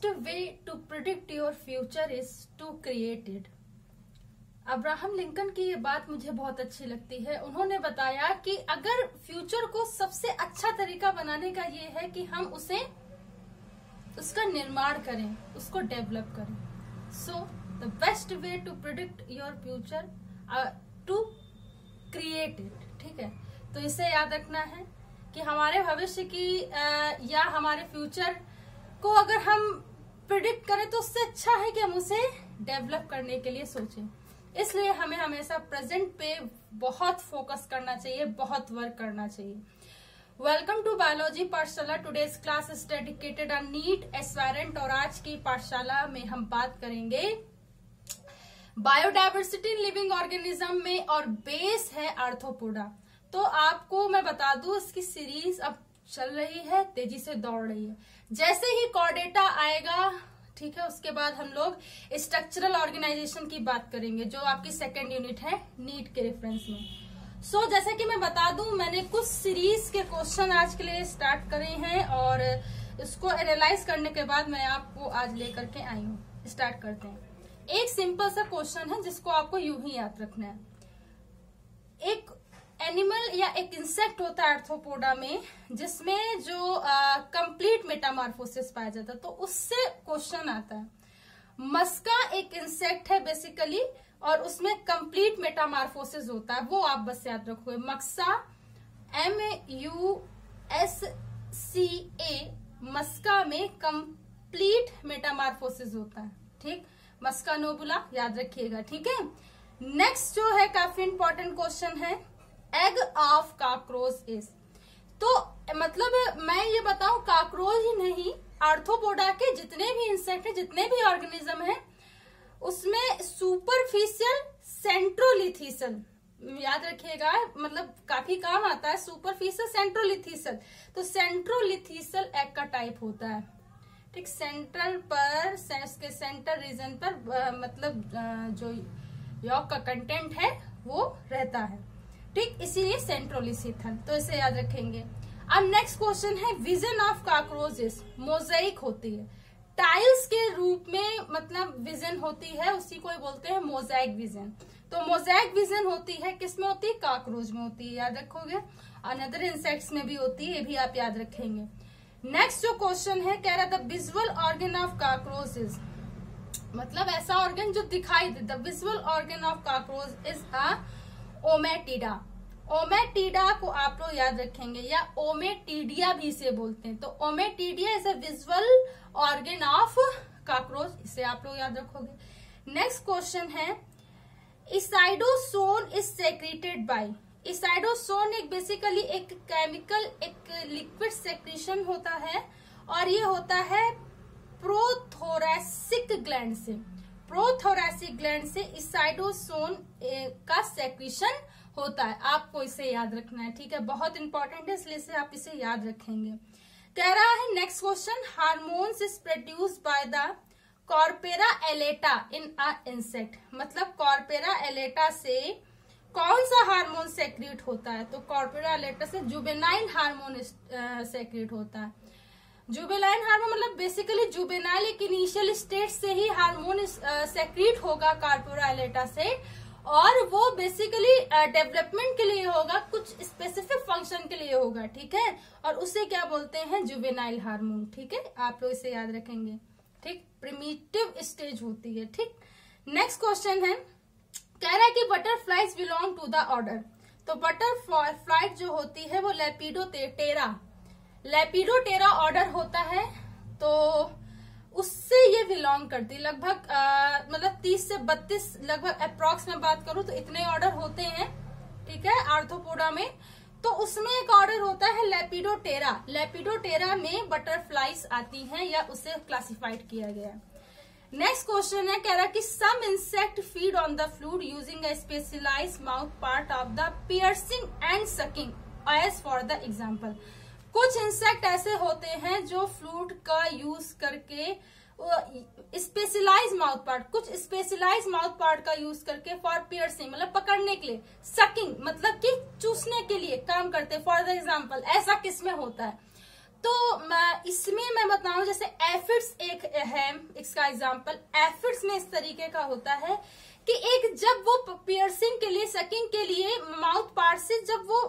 Best way to predict your future is to create it. Abraham Lincoln की ये बात मुझे बहुत अच्छी लगती है। उन्होंने बताया कि अगर फ्यूचर को सबसे अच्छा तरीका बनाने का ये है कि हम उसका निर्माण करें, उसको डेवलप करें। So the best way to predict your future to create it. ठीक है, तो इसे याद रखना है कि हमारे भविष्य की या हमारे फ्यूचर को अगर हम प्रिडिक्ट करें तो उससे अच्छा है कि हम उसे डेवलप करने के लिए सोचें। इसलिए हमें हमेशा प्रेजेंट पे बहुत फोकस करना चाहिए, बहुत वर्क करना चाहिए। Welcome to biology pathshala. Today's class is dedicated on NEET aspirant और आज की पाठशाला में हम बात करेंगे बायोडायवर्सिटी इन लिविंग ऑर्गेनिज्म में और बेस है आर्थ्रोपोडा। तो आपको मैं बता दूं इसकी सीरीज अब चल रही है, तेजी से दौड़ रही है। जैसे ही कॉर्डेटा आएगा, ठीक है, उसके बाद हम लोग स्ट्रक्चरल ऑर्गेनाइजेशन की बात करेंगे जो आपकी सेकेंड यूनिट है नीट के रेफरेंस में। सो जैसे कि मैं बता दूं, मैंने कुछ सीरीज के क्वेश्चन आज के लिए स्टार्ट करे हैं और इसको एनालाइज करने के बाद मैं आपको आज लेकर के आई हूँ। स्टार्ट करते हैं। एक सिंपल सा क्वेश्चन है जिसको आपको यूं ही याद रखना है। एक एनिमल या एक इंसेक्ट होता है आर्थ्रोपोडा में जिसमें जो कंप्लीट मेटामॉर्फोसिस पाया जाता है, तो उससे क्वेश्चन आता है। मस्का एक इंसेक्ट है बेसिकली और उसमें कंप्लीट मेटामॉर्फोसिस होता है, वो आप बस याद रखोगे। मक्सा MUSCA, मस्का में कंप्लीट मेटामॉर्फोसिस होता है। ठीक, मस्का नोबुला याद रखिएगा। ठीक है, नेक्स्ट जो है काफी इंपॉर्टेंट क्वेश्चन है, एग ऑफ कॉकरोच इज। तो मतलब मैं ये बताऊं, कॉकरोच ही नहीं, आर्थ्रोपोडा के जितने भी इंसेक्ट है, जितने भी ऑर्गेनिज्म है, उसमें सुपरफिशियल सेंट्रोलिथिसल याद रखिएगा, मतलब काफी काम आता है। सुपरफिशियल सेंट्रोलिथिसल, तो सेंट्रोलिथिसल एग का टाइप होता है। ठीक, सेंट्रल पर, के सेंटर रीजन पर मतलब जो यॉक का कंटेंट है वो रहता है। ठीक, इसीलिए सेंट्रोलिथिसल, तो इसे याद रखेंगे। अब नेक्स्ट क्वेश्चन है, विजन ऑफ कॉकरोचेस मोजाइक होती है, टाइल्स के रूप में मतलब विजन होती है, उसी को बोलते हैं मोजाइक विजन। तो मोजाइक विजन होती है, किसमें होती है? कॉकरोच में होती है, याद रखोगे। अनदर इंसेक्ट्स में भी होती है, ये भी आप याद रखेंगे। नेक्स्ट जो क्वेश्चन है, कह रहा था विजुअल ऑर्गन ऑफ कॉकरोचेस, मतलब ऐसा ऑर्गन जो दिखाई दे। The visual organ of cockroach is a ommatidia. Ommatidia को आप लोग याद रखेंगे, या ओमेटिडिया भी इसे बोलते हैं। तो ommatidia is a visual organ of cockroach, इसे आप लोग याद रखोगे। नेक्स्ट क्वेश्चन है, इसाइडोसोन इज सेक्रेटेड बाय। इसाइडोसोन एक बेसिकली एक केमिकल, एक लिक्विड सेक्रेशन होता है और ये होता है प्रोथोरैसिक ग्लैंड से। प्रोथोरैसिक ग्लैंड से इसाइडोसोन का सेक्रेशन होता है, आपको इसे याद रखना है। ठीक है, बहुत इंपॉर्टेंट है, इसलिए इसे आप इसे याद रखेंगे। कह रहा है next question, hormones is produced by the corpora allata in a insect. मतलब कॉर्पेरा एलेटा से कौन सा हार्मोन सेक्रेट होता है? तो कॉर्पेरा एलेटा से जुवेनाइल हार्मोन सेक्रेट होता है। जुवेनाइल हार्मोन मतलब बेसिकली जुवेनाइल एक इनिशियल स्टेज से ही हार्मोन सेक्रेट होगा कॉर्पेरा एलेटा से, और वो बेसिकली डेवलपमेंट के लिए होगा, कुछ स्पेसिफिक फंक्शन के लिए होगा। ठीक है, और उसे क्या बोलते हैं? Juvenile hormone. ठीक है, आप लोग इसे याद रखेंगे। ठीक, प्रिमिटिव स्टेज होती है। ठीक, नेक्स्ट क्वेश्चन है, कह रहा है कि butterflies belong to the order. तो बटरफ्लाई जो होती है वो लेपिडोप्टेरा ऑर्डर होता है, तो उससे ये बिलोंग करती है। लगभग मतलब 30 से 32 लगभग अप्रॉक्स में बात करूं तो इतने ऑर्डर होते हैं। ठीक है, आर्थ्रोपोडा में। तो उसमें एक ऑर्डर होता है लेपिडोप्टेरा। लेपिडोप्टेरा में बटरफ्लाइज आती हैं या उसे क्लासिफाइड किया गया है। नेक्स्ट क्वेश्चन है, कह रहा कि some insect feed on the fluid using a specialised mouth part of the piercing and sucking as for the example. कुछ इंसेक्ट ऐसे होते हैं जो फ्लूइड का यूज करके स्पेशलाइज माउथ पार्ट, कुछ स्पेशलाइज माउथ पार्ट का यूज करके फॉर पियर्सिंग मतलब पकड़ने के लिए, सकिंग मतलब कि चूसने के लिए काम करते हैं। फॉर द एग्जाम्पल ऐसा किसमें होता है? तो इसमें मैं बताऊं, जैसे एफिड्स एक है इसका एग्जांपल। एफिड्स में इस तरीके का होता है कि एक जब वो पियर्सिंग के लिए, सकिंग के लिए माउथ पार्ट से जब वो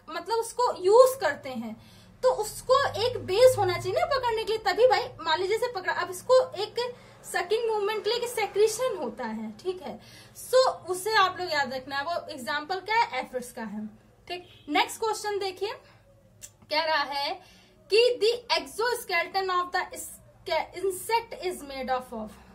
मतलब उसको यूज करते हैं तो उसको एक बेस होना चाहिए ना पकड़ने के लिए, तभी भाई मान लीजिए से पकड़ा। अब इसको एक सकिंग मूवमेंट के लिए सेक्रीशन होता है, ठीक है। सो उसे आप लोग याद रखना है। वो एग्जांपल क्या है, एफिड्स का है, ठीक। नेक्स्ट क्वेश्चन देखिए, कह रहा है कि the exoskeleton of the insect is made of.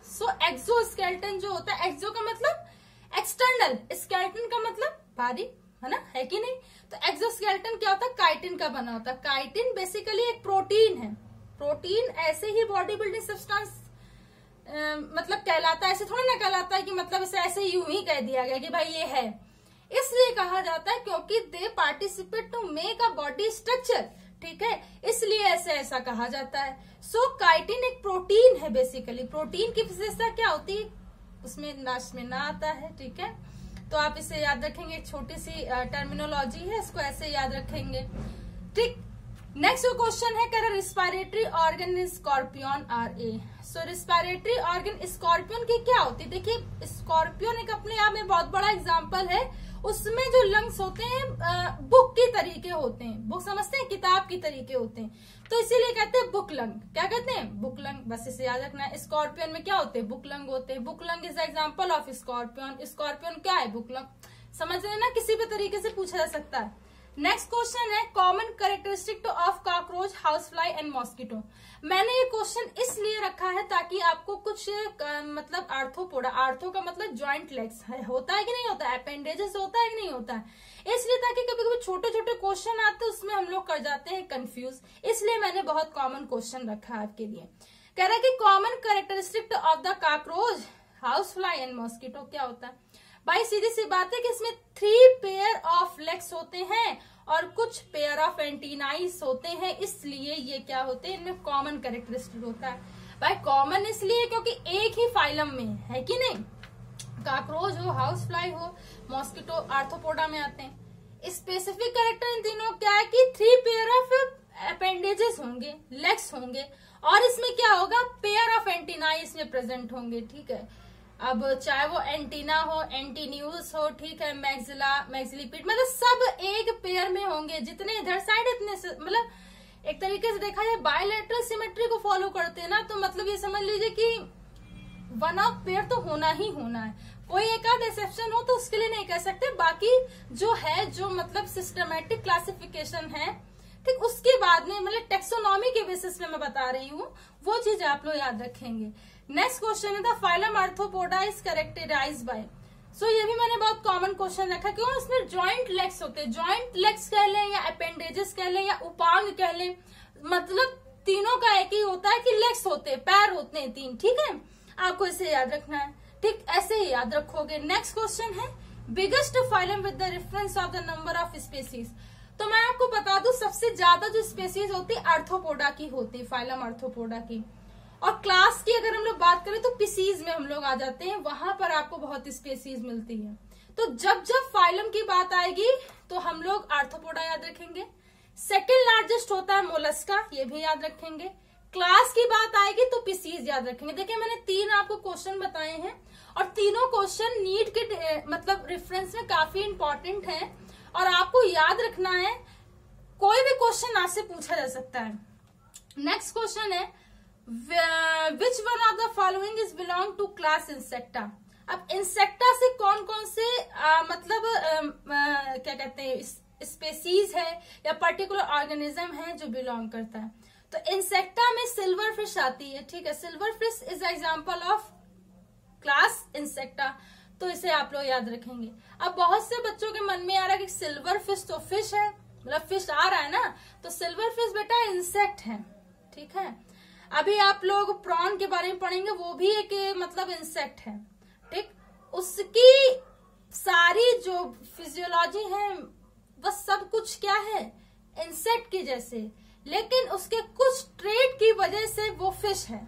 So exoskeleton जो होता है, एक्सो का मतलब एक्सटर्नल, स्केलेटन का मतलब बाहरी, है ना, है कि नहीं। तो एक्सोस्केलेटन क्या होता है, काइटिन का बना होता है। काइटिन बेसिकली एक प्रोटीन है। प्रोटीन ऐसे ही बॉडी बिल्डिंग सब्सटेंस मतलब कहलाता है, ऐसे थोड़ा ना कहलाता है कि मतलब इसे ऐसे यूं ही कह दिया गया कि भाई ये है। इसलिए कहा जाता है क्योंकि they participate to make a body structure, ठीक है, इसलिए ऐसा कहा जाता है। सो काइटिन एक प्रोटीन है बेसिकली। प्रोटीन की विशेषता क्या होती है, उसमें लास्ट में ना आता है, ठीक है। तो आप इसे याद रखेंगे, एक छोटी सी टर्मिनोलॉजी है, इसको ऐसे याद रखेंगे, ठीक। नेक्स्ट क्वेश्चन है, कह रहा respiratory organ in scorpion are a. So respiratory organ scorpion की क्या होती है, देखिए स्कॉर्पियन एक अपने आप में बहुत बड़ा एग्जांपल है। उसमें जो लंग्स होते हैं बुक की तरीके होते हैं, बुक समझते हैं, किताब की तरीके होते हैं, तो इसीलिए कहते हैं बुक लंग। क्या कहते हैं, बुक लंग, बस इसे याद रखना है। स्कॉर्पियन में क्या होते हैं, बुक लंग होते हैं। Book lung is example of scorpion. Scorpion क्या है, बुक लंग, समझ रहे ना, किसी भी तरीके से पूछा जा सकता है। नेक्स्ट क्वेश्चन है, common characteristic of cockroach, house fly and mosquito. मैंने ये क्वेश्चन इसलिए रखा है ताकि आपको कुछ मतलब आर्थ्रोपोडा, आर्थो का मतलब ज्वाइंट लेग्स है, होता है कि नहीं होता है, अपेंडेजेस होता है कि नहीं होता है, इसलिए ताकि कभी कभी छोटे छोटे क्वेश्चन आते हैं उसमें हम लोग कर जाते हैं कंफ्यूज, इसलिए मैंने बहुत कॉमन क्वेश्चन रखा है आपके लिए। कह रहा है कि common characteristic of the cockroach, house fly and mosquito क्या होता है भाई, सीधी सी बात है कि इसमें 3 पेयर ऑफ लेग्स होते हैं और कुछ पेयर ऑफ एंटीनाइज होते हैं, इसलिए ये क्या होते हैं, इनमें कॉमन कैरेक्टरिस्टिक होता है। भाई कॉमन इसलिए क्योंकि एक ही फाइलम में है कि नहीं, कॉकरोच हो, हाउस फ्लाई हो, मॉस्किटो आर्थ्रोपोडा में आते हैं। स्पेसिफिक कैरेक्टर इन तीनों क्या है कि 3 पेयर ऑफ अपेंडेजेस होंगे, लेग्स होंगे, और इसमें क्या होगा, पेयर ऑफ एंटीनाई इसमें प्रेजेंट होंगे, ठीक है। अब चाहे वो एंटीना हो, एंटीन्यूस हो, ठीक है, मैक्सिला, मैक्सिलिपिड, मतलब सब एक पेयर में होंगे, जितने इधर साइड इतने, मतलब एक तरीके से देखा जाए बायलैटरल सिमेट्री को फॉलो करते हैं ना, तो मतलब ये समझ लीजिए कि 1 ऑफ पेयर तो होना ही होना है। कोई एक आध एक्सेप्शन हो तो उसके लिए नहीं कह सकते, बाकी जो है, जो मतलब सिस्टमेटिक क्लासिफिकेशन है, ठीक, उसके बाद में मतलब टेक्सोनॉमी के बेसिस में मैं बता रही हूँ, वो चीज आप लोग याद रखेंगे। नेक्स्ट क्वेश्चन है, the phylum Arthropoda is characterized by. So ये भी मैंने बहुत कॉमन क्वेश्चन रखा, क्यों, इसमें जॉइंट लेग्स होते हैं, जॉइंट लेग्स कह लें या अपेंडेजेस कह लें या उपांग कह लें, मतलब तीनों का एक ही होता है कि लेग्स होते हैं, पैर होते हैं 3, ठीक है, आपको इसे याद रखना है, ठीक, ऐसे ही याद रखोगे। नेक्स्ट क्वेश्चन है, biggest phylum with the reference of the number of species. तो मैं आपको बता दूं सबसे ज्यादा जो स्पेसीज होती है आर्थ्रोपोडा की होती है, फाइलम आर्थ्रोपोडा की। और क्लास की अगर हम लोग बात करें तो पिसीज में हम लोग आ जाते हैं, वहां पर आपको बहुत स्पेसीज मिलती है। तो जब जब फाइलम की बात आएगी तो हम लोग आर्थ्रोपोडा याद रखेंगे। सेकेंड लार्जेस्ट होता है मोलस्का, ये भी याद रखेंगे। क्लास की बात आएगी तो पिसीज याद रखेंगे। देखिए मैंने 3 आपको क्वेश्चन बताए हैं और तीनों क्वेश्चन नीट के मतलब रेफरेंस में काफी इंपॉर्टेंट है और आपको याद रखना है, कोई भी क्वेश्चन आपसे पूछा जा सकता है। नेक्स्ट क्वेश्चन है, which one of the following is belong to class insecta. अब इंसेक्टा से कौन कौन से क्या कहते हैं स्पेसीज है या पर्टिकुलर ऑर्गेनिज्म है जो बिलोंग करता है। तो इंसेक्टा में सिल्वर फिश आती है, ठीक है, silver fish is example of class insecta, तो इसे आप लोग याद रखेंगे। अब बहुत से बच्चों के मन में आ रहा है कि सिल्वर फिश तो फिश है, मतलब फिश आ रहा है ना, तो सिल्वर फिश बेटा इंसेक्ट है, ठीक है। अभी आप लोग प्रॉन के बारे में पढ़ेंगे, वो भी एक मतलब इंसेक्ट है, ठीक, उसकी सारी जो फिजियोलॉजी है बस सब कुछ क्या है, इंसेक्ट की जैसे, लेकिन उसके कुछ ट्रेट की वजह से वो फिश है।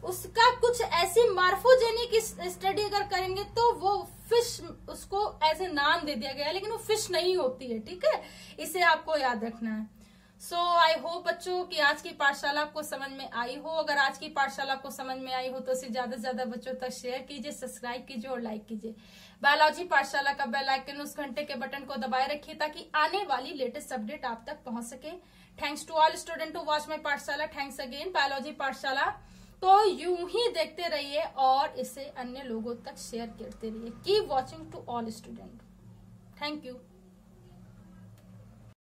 उसका कुछ ऐसी मार्फोजेनिक स्टडी अगर करेंगे तो वो फिश, उसको ऐसे नाम दे दिया गया, लेकिन वो फिश नहीं होती है, ठीक है, इसे आपको याद रखना है। सो आई होप बच्चों कि आज की पाठशाला आपको समझ में आई हो। अगर आज की पाठशाला आपको समझ में आई हो तो इसे ज्यादा से ज्यादा बच्चों तक शेयर कीजिए, सब्सक्राइब कीजिए और लाइक कीजिए। बायोलॉजी पाठशाला का बेल आइकन, उस घंटे के बटन को दबाए रखिए ताकि आने वाली लेटेस्ट अपडेट आप तक पहुंच सके। Thanks to all student to watch My Pathshala. Thanks again. Biology पाठशाला तो यूं ही देखते रहिए और इसे अन्य लोगों तक शेयर करते रहिए। Keep watching to all student. Thank you.